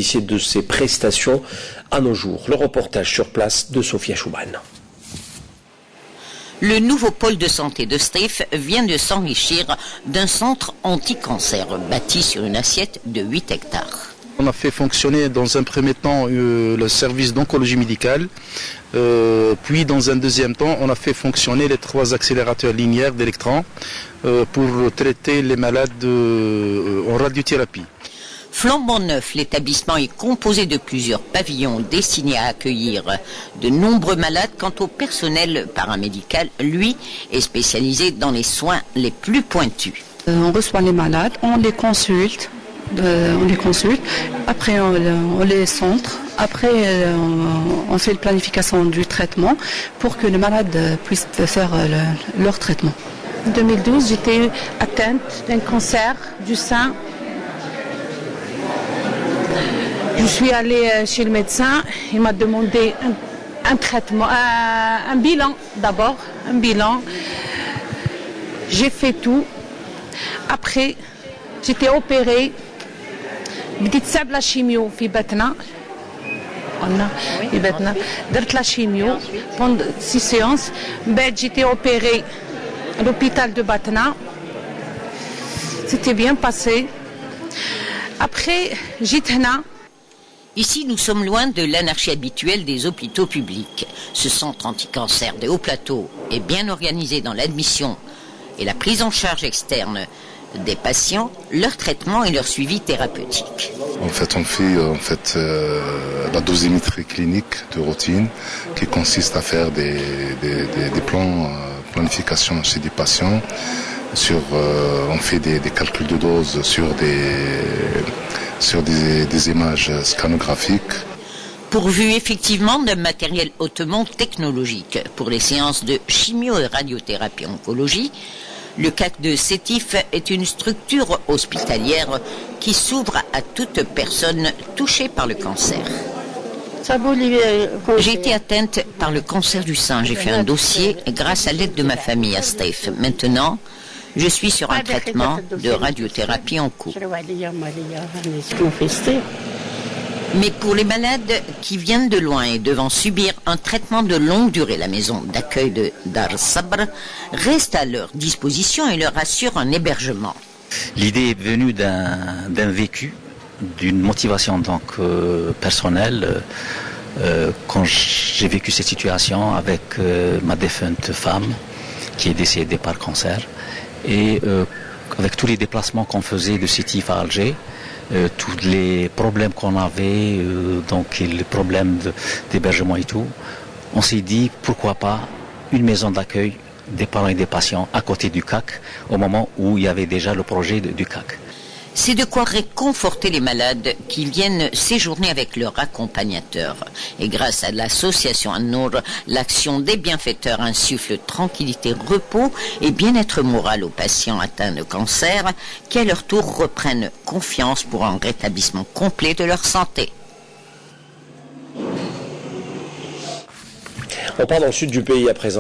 de ces prestations à nos jours. Le reportage sur place de Sophia Chouban. Le nouveau pôle de santé de Steyf vient de s'enrichir d'un centre anti-cancer bâti sur une assiette de 8 hectares. On a fait fonctionner dans un premier temps le service d'oncologie médicale, puis dans un deuxième temps on a fait fonctionner les 3 accélérateurs linéaires d'électrons pour traiter les malades en radiothérapie. Flambant neuf, l'établissement est composé de plusieurs pavillons destinés à accueillir de nombreux malades. Quant au personnel paramédical, lui, est spécialisé dans les soins les plus pointus. On reçoit les malades, on les consulte, après on les centre, après on fait la planification du traitement pour que les malades puissent faire leur traitement. En 2012, j'étais atteinte d'un cancer du sein. Je suis allée chez le médecin, il m'a demandé un traitement, un bilan d'abord, un bilan. J'ai fait tout. Après, j'étais opérée. بديت سبب لا شيميو في بطنة قلنا في بطنة درت لا شيميو pendant 6 séances. من بعد j'étais opérée à l'hôpital de Batna. C'était bien passé. Après جيت هنا. Ici, nous sommes loin de l'anarchie habituelle des hôpitaux publics. Ce centre anti-cancer de Haut-Plateau est bien organisé dans l'admission et la prise en charge externe des patients, leur traitement et leur suivi thérapeutique. En fait, on fait la dosimétrie clinique de routine qui consiste à faire des planifications chez des patients. On fait des calculs de doses sur des images scanographiques. Pourvu effectivement d'un matériel hautement technologique pour les séances de chimio et radiothérapie oncologie, le CAC de Sétif est une structure hospitalière qui s'ouvre à toute personne touchée par le cancer. J'ai été atteinte par le cancer du sein. J'ai fait un dossier grâce à l'aide de ma famille à Steyf. Maintenant, je suis sur un traitement de radiothérapie en cours. Mais pour les malades qui viennent de loin et devant subir un traitement de longue durée, la maison d'accueil de Dar Sabr reste à leur disposition et leur assure un hébergement. L'idée est venue d'un vécu, d'une motivation donc personnelle. Quand j'ai vécu cette situation avec ma défunte femme qui est décédée par cancer et avec tous les déplacements qu'on faisait de Sétif à Alger, tous les problèmes qu'on avait, donc les problèmes d'hébergement et tout, on s'est dit pourquoi pas une maison d'accueil des parents et des patients à côté du CAC au moment où il y avait déjà le projet du CAC. C'est de quoi réconforter les malades qui viennent séjourner avec leur accompagnateur. Et grâce à l'association An-Nour, l'action des bienfaiteurs insuffle tranquillité, repos et bien-être moral aux patients atteints de cancer qui à leur tour reprennent confiance pour un rétablissement complet de leur santé. On part dans le sud du pays à présent.